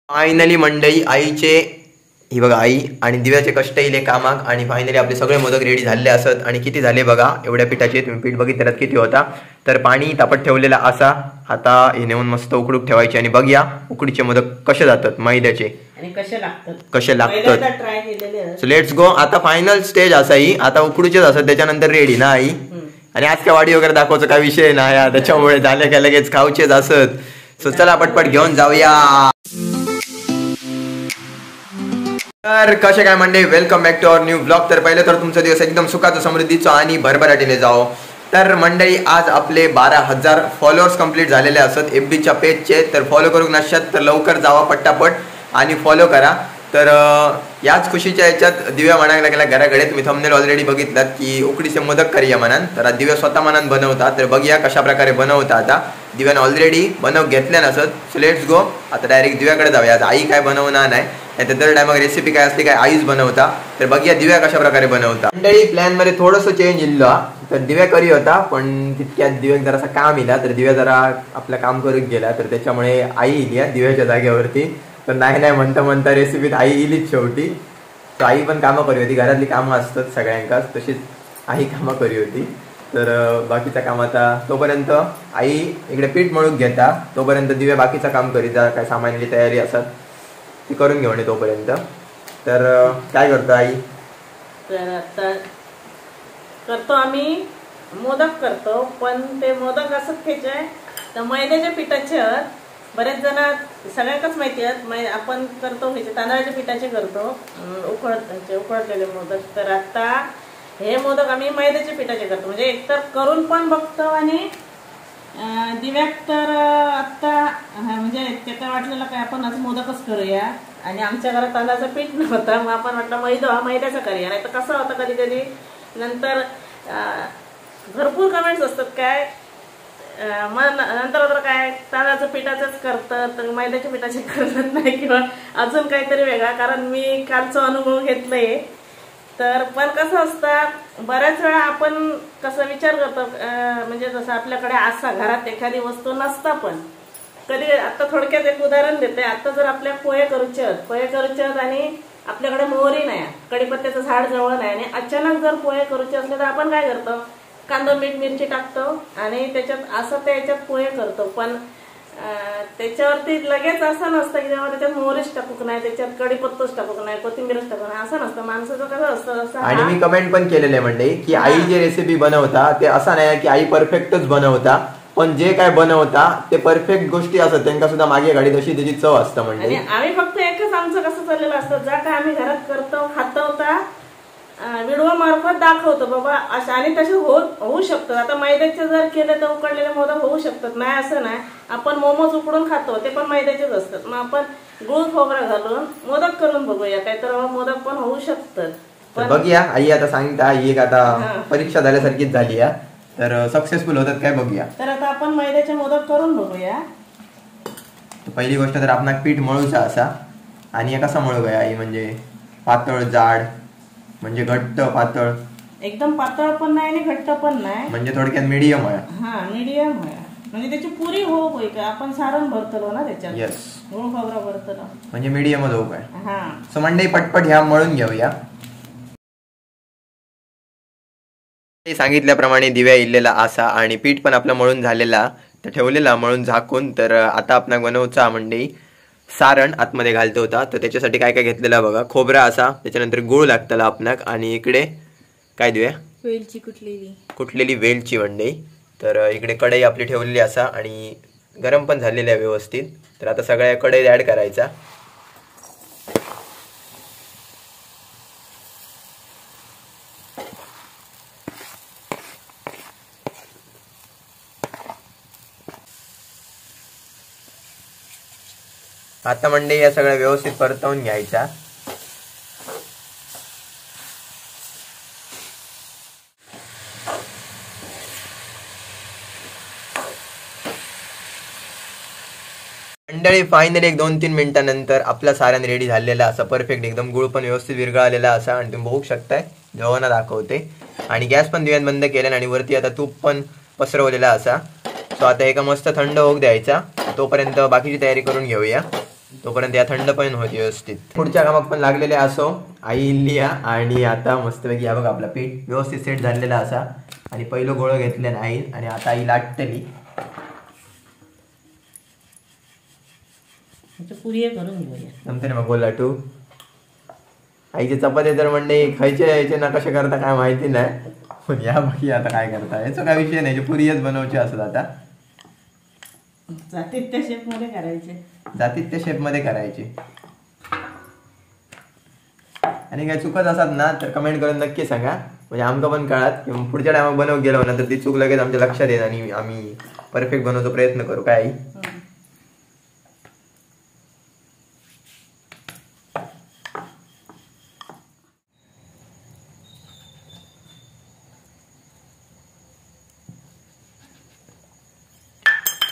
Finally मंडई आईचे ही बघा आई आणि दिव्याचे कष्ट इले कामाक आणि फायनली आपले सगळे मोदक रेडी झाले असत. आणि किती झाले बघा एवढ्या पिठाचे, तुम्ही पीठ बघितलं किती होता. तर पाणी तापत ठेवलेला असा. आता हे नेऊन मस्त उकडूक ठेवायचे आणि बघूया उकडीचे मोदक कसे जातात मैद्याचे आणि कसे लागतात. So let's go. आता फायनल स्टेज असा ही, आता उकडूचेच असत त्याच्यानंतर रेडी ना आई. आणि आज काय वाडी वगैरे दाखवायचा काय विषय नाही, त्याच्यामुळे झाले काय लगेच खाऊचेच असत. सो चला पटपट घेऊन जाऊया. तर कसे काय मंडळी, welcome back to our new blog. तर पहिले तर तुमचा दिवस एकदम सुखाचा समृद्धीचा आणि भरभराटीने जाओ. तर मंडळी आज आपले 12,000 फॉलोअर्स कंप्लीट झालेले असत FBच्या पेजचे. तर फॉलो करू नसतात तर लवकर जावा पट्टापट आणि फॉलो करा. तर याच खुशीच्या याच्यात दिव्या म्हणायला गेला घराकडे. तुम्ही थंबनेल ऑलरेडी बघितलात की उकडीचे मोदक करूया म्हणान. तर आज दिव्या स्वतः मनान बनवतात. तर बघूया कशा प्रकारे बनवता. आता दिव्याने ऑलरेडी बनव घेतल्या नसत. So let's go. आता डायरेक्ट दिव्याकडे जाऊया. आज आई काय बनवणार नाही, तर दर टायमाक रेसिपी काय असली काय आईच बनवता. तर बघूया दिव्या कशा प्रकारे बनवता. मंडळी प्लॅन मध्ये थोडंसं चेंज इल्लो. तर दिव्या करी होता पण तितक्यात दिव्याक जरासा काम इला. तर दिव्या जरा आपलं काम करून गेला. तर त्याच्यामुळे आई इली दिव्याच्या जागेवरती. तर नाही म्हणता म्हणता रेसिपीत आई इलीच शेवटी. तर आई पण कामं करी होती, घरातली कामं असतात सगळ्यांकाच, तशीच आई कामं करी होती. तर बाकीचं काम आता तोपर्यंत आई इकडे पीठ मळून घेता, तोपर्यंत दिव्या बाकीचं काम करीता. काय सामान्याची तयारी असतात ती करून घेऊन ये तोपर्यंत. तर काय करतो आई? तर आता करतो आम्ही मोदक करतो, पण ते मोदक असत खेचे तर मैद्याच्या पिठाचे आहेत. बरेच जण सगळ्यांनाच माहिती आहेत आपण करतो तांदळाच्या पिठाचे करतो उकडलेले मोदक. तर आता हे मोदक आम्ही मैद्याच्या पिठाचे करतो. म्हणजे एकतर करून पण बघतो आणि दिव्याक तर आत्ता म्हणजे त्याला वाटलेलं काय आपण आज मोदकच करूया. आणि आमच्या घरात तांदळाचं पीठ नव्हतं, मग आपण म्हटलं मैद्याचा करूया. नाही तर कसं होतं कधी कधी नंतर भरपूर कमेंट्स असतात काय मग नंतर काय तांदळाचं पिठाचंच करतं तर मैद्याच्या पिठाचे करत नाही किंवा अजून काहीतरी वेगळा. कारण मी कालचा अनुभव घेतलाय. तर पण कसं असतं बऱ्याच वेळा आपण कसं विचार करतो म्हणजे जसं आपल्याकडे असा घरात एखादी वस्तू नसता. पण कधी आता थोडक्यात एक उदाहरण देते. आता जर आपल्या पोहे करूचे आणि आपल्याकडे मोहरी नाही, कढीपत्त्याचं झाड जवळ नाही आणि अचानक जर पोहे करूचे असले तर आपण काय करतो, कांदा मीठ मिरची टाकतो आणि त्याच्यात असं त्याच्यात पोहे करतो. पण त्याच्यावरती लगेच असं नसतं की जेव्हा त्याच्यात मोहरीच टाकूक नाही, त्याच्यात कढीपत्ताच टाकूक नाही, कोथिंबीरच टाकू नाही, असं नसतं. माणसाचं कसं असतं. आणि मी कमेंट पण केलेले म्हणजे की आई जे रेसिपी बनवता ते असं नाही की आई परफेक्टच बनवता, पण जे काय बनवता ते परफेक्ट गोष्टी असतात त्यांना सुद्धा मागे गाडी तशी त्याची चव असतं. म्हणजे आम्ही फक्त एकच आमचं कसं चाललेलं असतं, ज्या काय आम्ही घरात करतो खातो व्हिडिओ मार्फत दाखवतो बाबा असं आणि तसे होऊ शकतं. आता मैद्याचे जर केले तर उकडलेले मोदक होऊ शकतात, नाही असं नाही. आपण मोमोज उकडून खातो ते पण मैद्याचेच असतात. मग आपण गुळ खोबरं घालून मोदक करून बघूया, काहीतर मोदक पण होऊ शकतात. बघूया आई आता सांगता एक आता परीक्षा झाल्यासारखीच झाली आहे. तर सक्सेसफुल होतात काय बघूया. तर आता आपण मैद्याचे मोदक करून बघूया. पहिली गोष्ट तर आपण पीठ मळूचा असा. आणि कसा मळू गया आई, म्हणजे पातळ जाड म्हणजे घट्ट पातळ, एकदम पातळ पण नाही आणि घट्ट पण नाही, म्हणजे थोडक्यात मीडियम आहे. मीडियम आहे. म्हणजे त्याची पुरी होय का आपण सारण भरतलो ना त्याच्यात. येस, गुळ खोबरं भरतलो म्हणजे मीडियमच होऊ काय. सो मंडळी पटपट ह्या मळून घेऊया. सांगितल्याप्रमाणे दिव्या इल्लेला असा आणि पीठ पण आपला मळून झालेला तर ठेवलेला मळून झाकून. तर आता आपण बनवचा मंडळी सारण आतमध्ये घालतो होता. तर त्याच्यासाठी काय काय घेतलेला बघा, खोबरा असा, त्याच्यानंतर गुळ लागतला आपणाक आणि इकडे काय दिव्या वेलची कुटलेली वेलची मंडळी. तर इकडे कढई आपली ठेवलेली असा आणि गरम पण झालेली आहे व्यवस्थित. तर आता सगळ्या कढईत ऍड करायचा. आता मंडळी या सगळ्या व्यवस्थित परतवून घ्यायचा. मंडळी फायनली 1-2-3 मिनिटांनंतर आपला सारण रेडी झालेला असा परफेक्ट एकदम. गुळ पण व्यवस्थित विरघळलेला असा आणि तुम्ही बघू शकताय जेव्हा दाखवते. आणि गॅस पण दिव्यात बंद केला आणि वरती आता तूप पण पसरवलेला असा. सो आता एका मस्त थंड होऊ द्यायचा, तोपर्यंत बाकीची तयारी करून घेऊया. तोपर्यंत या थंड पण होती व्यवस्थित. पुढच्या कामात पण लागलेले असो आई लिया. आणि आता मस्तपैकी या बघा आपला पीठ व्यवस्थित सेट झालेला असा. आणि पहिलं गोळं घेतलं आई आणि आता आई लाटतली. पुरी करून घेऊया नंतर मग गोल लाटू. आईचे चपाती तर म्हणजे खायचे यायचे ना कसे करता काय माहिती नाही. पण या बाकी आता काय करता याचा काय विषय नाही. पुरीच बनवायची असत आता. जातीत त्या शेप मध्ये करायचे. जातीत त्या शेप मध्ये करायचे. आणि काय चुकत असतात ना तर कमेंट करून नक्की सांगा. म्हणजे आमका पण कळत की पुढच्या टायमात बनवून गेलो नंतर ती चूक लगेच आमच्या लक्षात येईल आणि आम्ही परफेक्ट बनवतो प्रयत्न करू. काय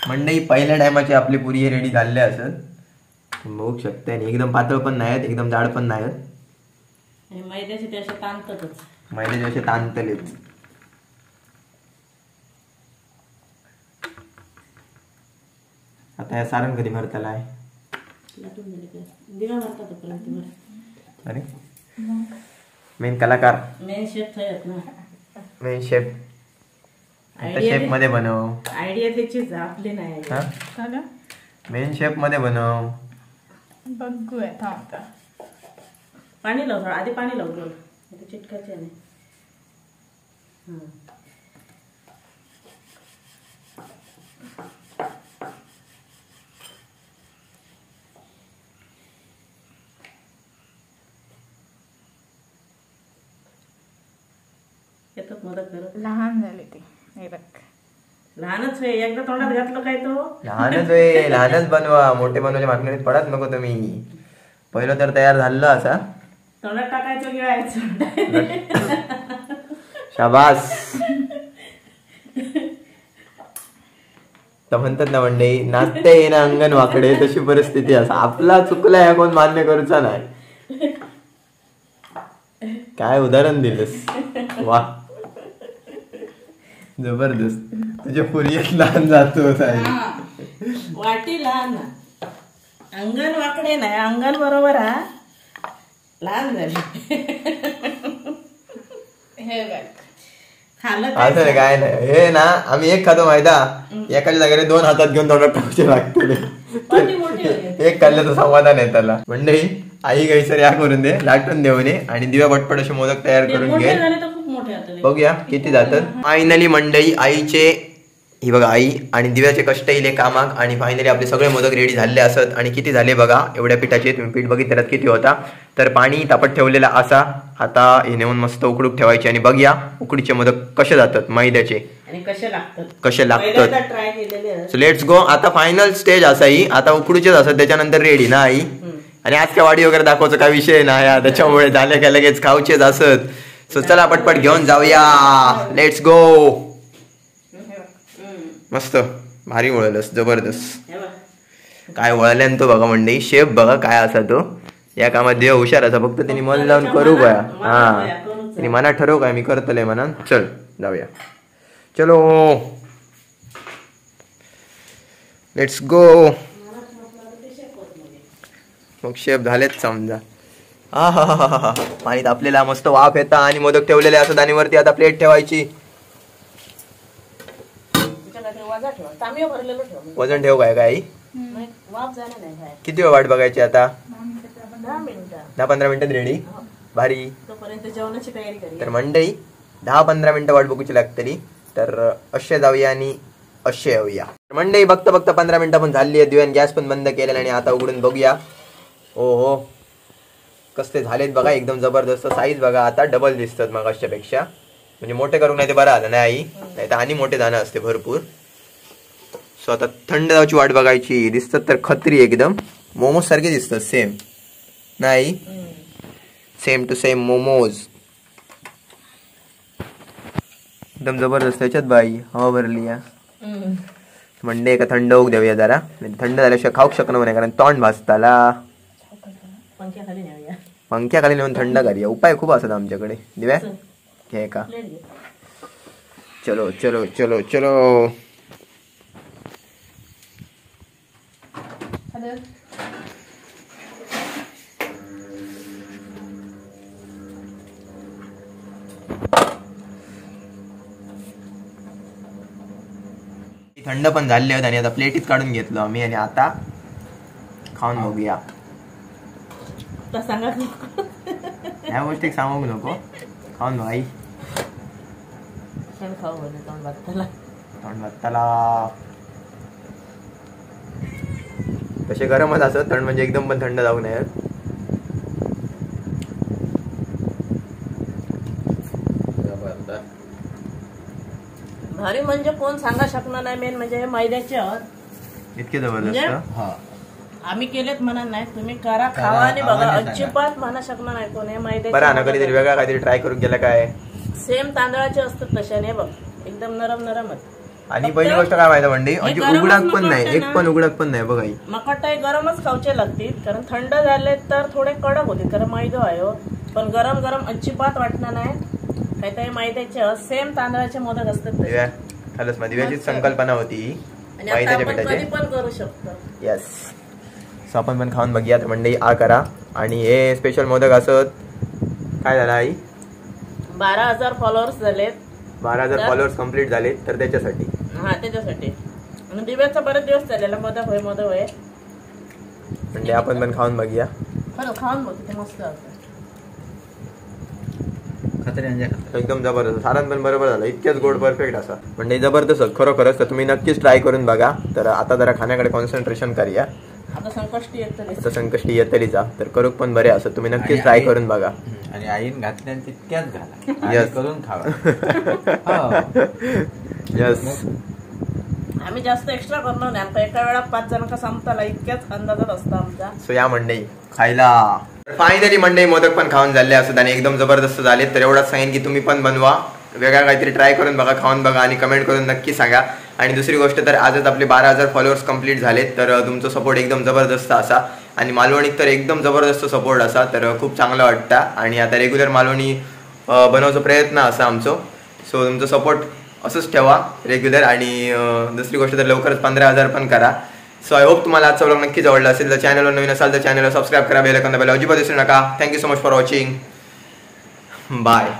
मंडई पहिल्या टायमाची आपली पुरी रेडी झालेली असत. बघू शकते. आणि एकदम पातळ पण नाहीत एकदम जाड पण नाहीत. मैद्याचे ते असे ताणतातच. मैद्याचे असे ताणतलेच. आता या सारण कधी भरताला आहे. अरे मेन कलाकार मेन शेफ ना. मेन शेफ शेफ मध्ये बनव. आयडिया त्याचीच आपली नाही. मेन शेफ मध्ये बनव. बघूया पाणी लाव आधी पाणी लाव दोन चिटकायचे नाही. येतात मदत करत. लहान झाले ते लहानच आहे. एकदा तोंडात घातलं काय तो लहानच आहे. लहानच बनवा. मोठे बनवले मागणीत पडत नको तुम्ही. पहिलं तर तयार झालं असा तोंडात टाकायचं गिळायचं. शाबास. तर म्हणतात ना मंडळी नाचते ये ना अंगण वाकडे तशी परिस्थिती असा. आपला चुकला या कोण मान्य करूचा नाही. काय उदाहरण दिलंस. वा जबरदस्त. तुझ्या पुरीत लहान जातो वाटी लहान अंगण वाकडे नाही. अंगण बरोबर हा लहान झाली. हे बघ असं काय नाही. हे ना आम्ही एक खातो माहिता. एकाच्या जागेने दोन हातात घेऊन तोंडात टाकूचे लागते. एक खाल्ल्याचं समाधान आहे त्याला. मंडळी आई गाईसर या करून दे लाटून देऊ नये. आणि दिव्या पटपट असे मोदक तयार करून घे. बघूया किती जातात. फायनली मंडळी आईचे ही बघा आई आणि दिव्याचे कष्ट येईल कामाक. आणि फायनली आपले सगळे मोदक रेडी झाले असत. आणि किती झाले बघा एवढ्या पिठाचे. तुम्ही पीठ बघितलं किती होता. तर पाणी तापत ठेवलेला असा. आता हे नेऊन मस्त उकडूक ठेवायचे. आणि बघूया उकडीचे मोदक कसे जातात मैद्याचे कसे लागतात. So let's go. आता फायनल स्टेज असा ही. आता उकडूचेच असत त्याच्यानंतर रेडी ना आई. आणि आज काय वाडी वगैरे दाखवायचा काय विषय नाही. त्याच्यामुळे झाले काय लगेच खाऊचेच असत. सो चला पटपट घेऊन जाऊया. Let's go. मस्त भारी वळलस जबरदस्त. काय वळल्यान तो बघा मंडळी. शेफ बघा काय असा तो. या कामात देव हुशार असा. फक्त त्यांनी मन लावून करू काय. हा त्यांनी मनात ठरवू काय मी करतले म्हणा. चल जाऊया. चलो लेट्स गो. मग शेफ झालेच समजा. हा हा हा हा हा. पाणी तापलेला मस्त वाफ येता. आणि मोदक ठेवलेले असत. आणि वरती आता प्लेट ठेवायची. वजन ठेव काय काही. किती वेळ वाट बघायची आता. 10-15 मिनिटात रेडी. भारी. तर मंडळी 10-15 मिनिटं वाट बघूची लागतली. तर असे जाऊया आणि असे येऊया. मंडळी बघता बघता 15 मिनिटं पण झाली आहे. दिव्यान गॅस पण बंद केलेला. आणि आता उघडून बघूया. ओ हो कसले झालेत बघा. एकदम जबरदस्त. साईज बघा आता डबल दिसतात मग अशापेक्षा. म्हणजे मोठे करून नाही ते बरं आलं नाही आई. नाही तर आणि मोठे जाणं असते भरपूर. सो आता थंड जाऊची वाट बघायची. दिसतात तर खत्री एकदम मोमोज सारखे दिसतात. सेम नाही सेम टू सेम मोमोज. एकदम जबरदस्त. त्याच्यात बाई हवा भरली या. मंडे का थंड होऊ देऊया जरा. थंड झाल्याशिवाय खाऊ शकणार नाही कारण तोंड भाजताला. पंख्याखाली नेऊन थंड करूया. उपाय खूप असतात आमच्याकडे. दिव्या घे का. चलो चलो चलो चलो. थंड पण झाले आहेत आणि आता प्लेटीत काढून घेतलो आम्ही आणि आता खाऊन बघूया. सांगा ह्या गोष्टी सांगू नको, खाऊन बघ आई. खाऊ तोंड भाताला तसे गरमच असत, थंड म्हणजे एकदम पण थंड जाऊ नये. भारी म्हणजे कोण सांगा शकणार नाही. मेन म्हणजे मैद्याचे इतके जबरदस्त आम्ही केलेत म्हणा नाही, तुम्ही करा खावा आणि बघा. अजिबात म्हणा शकणार नाही कोण. हे मैद्याचे बरं ना, कधीतरी वेगळा काहीतरी ट्राय करून गेला काय. सेम तांदळाचे असतात तशाने बघ, एकदम नरम नरमच. आणि पहिली गोष्ट काय माहिती म्हणजे उघडाक पण नाही, एक पण उघडाक पण नाही बघा. मकाटाई गरमच खाऊचे लागतील, कारण थंड झाले तर थोडे कडक होते, कारण मैदा आहे. पण गरम गरम अजिबात वाटणार नाही. काहीतरी मैद्याचे सेम तांदळाचे मोदक असतात. खरंच दिव्याचीच संकल्पना होती मैद्याच्या पिठाची. पण करू शकतो. येस, सो आपण पण खाऊन बघूया तर मंडळी. आ करा. आणि हे स्पेशल मोदक असत. काय झालं आई? 12,000 फॉलोअर्स झालेत. 12,000 फॉलोअर्स कम्प्लीट झाले तर त्याच्यासाठी. हा, त्याच्यासाठी. आणि दिव्याचा बरेच दिवस चाललेला मोदक होय मोदक होय. म्हणजे आपण पण खाऊन बघूया. खाऊन बघ, ते मस्त असतं. एकदम जबरदस्त. सारण पण बरोबर झालं, इतक्याच गोड परफेक्ट असा. म्हणजे जबरदस्त खरोखरच. तर तुम्ही नक्कीच ट्राय करून बघा. तर आता जरा खाण्याकडे कॉन्सन्ट्रेशन करूया. आता संकष्टी येतली जा तर करूक पण बरे असत. तुम्ही नक्कीच ट्राय करून बघा. आणि आईन घातल्या तितक्याच घाला करून खावा. यस, आम्ही जास्त एक्स्ट्रा करणार नाही. आमचा एका वेळा 5 जणांका संपताला इतक्याच अंदाजात असतो आमचा. सो या मंडई खायला. फायनली मंडई मोदक पण खाऊन झाले असत आणि एकदम जबरदस्त झाले. तर एवढाच सांगेन की तुम्ही पण बनवा, वेगळा काहीतरी ट्राय करून बघा, खाऊन बघा आणि कमेंट करून नक्की सांगा. आणि दुसरी गोष्ट तर आजच आपले 12,000 फॉलोअर्स कम्प्लीट झालेत. तर तुमचा सपोर्ट एकदम जबरदस्त असा आणि मालवणीत तर एकदम जबरदस्त सपोर्ट असा. तर खूप चांगलं वाटतं. आणि आता रेग्युलर मालवणी बनवण्याचा प्रयत्न असा आमचं. सो तुमचं सपोर्ट असंच ठेवा रेग्युलर. आणि दुसरी गोष्ट तर लवकरच 15,000 पण करा. सो आय होप तुम्हाला आजचा व्लॉग नक्कीच आवडला असेल. तर चॅनलवर नवीन असाल तर चॅनलला सबस्क्राईब करा, बेल आयकॉन दाबायला अजिबात विसरू नका. Thank you so much for watching. Bye.